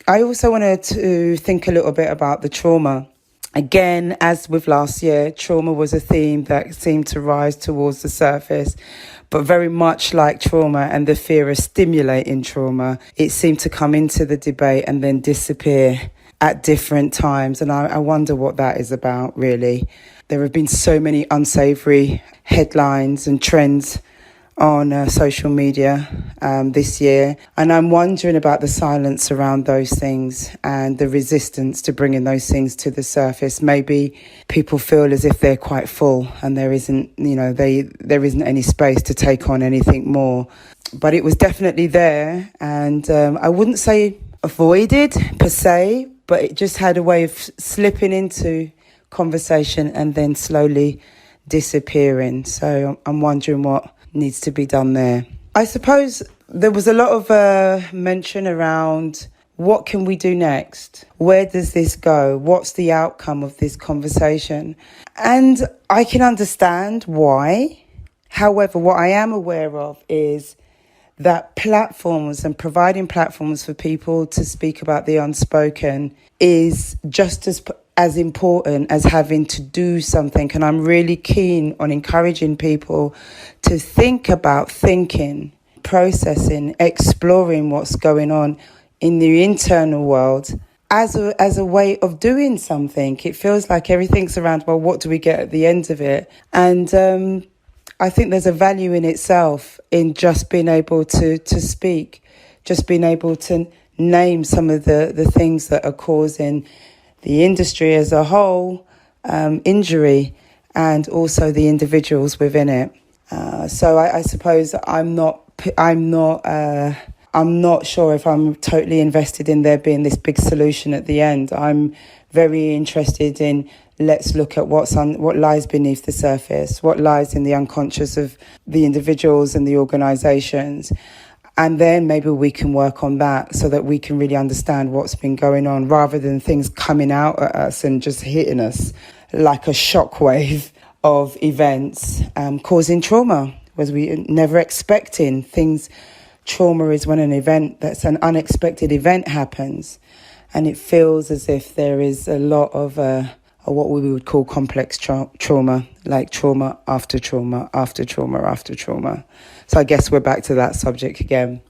I also wanted to think a little bit about the trauma. Again, as with last year, trauma was a theme that seemed to rise towards the surface, but very much like trauma and the fear of stimulating trauma, it seemed to come into the debate and then disappear at different times. And I wonder what that is about, really. There have been so many unsavoury headlines and trends on social media this year. And I'm wondering about the silence around those things and the resistance to bringing those things to the surface. Maybe people feel as if they're quite full and there isn't, there isn't any space to take on anything more. But it was definitely there. And I wouldn't say avoided per se, but it just had a way of slipping into conversation and then slowly disappearing. So I'm wondering what needs to be done there. I suppose there was a lot of mention around what can we do next? Where does this go? What's the outcome of this conversation? And I can understand why. However, what I am aware of is that platforms and providing platforms for people to speak about the unspoken is just as important as having to do something. And I'm really keen on encouraging people to think about thinking, processing, exploring what's going on in the internal world as a way of doing something. It feels like everything's around, well, what do we get at the end of it? And I think there's a value in itself in just being able to speak, just being able to name some of the things that are causing the industry as a whole injury, and also the individuals within it. So I suppose I'm not sure if I'm totally invested in there being this big solution at the end. I'm very interested in let's look at what lies beneath the surface, what lies in the unconscious of the individuals and the organisations. And then maybe we can work on that so that we can really understand what's been going on, rather than things coming out at us and just hitting us like a shockwave of events, causing trauma, was we never expecting things. Trauma is when an unexpected event happens, and it feels as if there is a lot of what we would call complex trauma, like trauma after trauma after trauma after trauma. So I guess we're back to that subject again.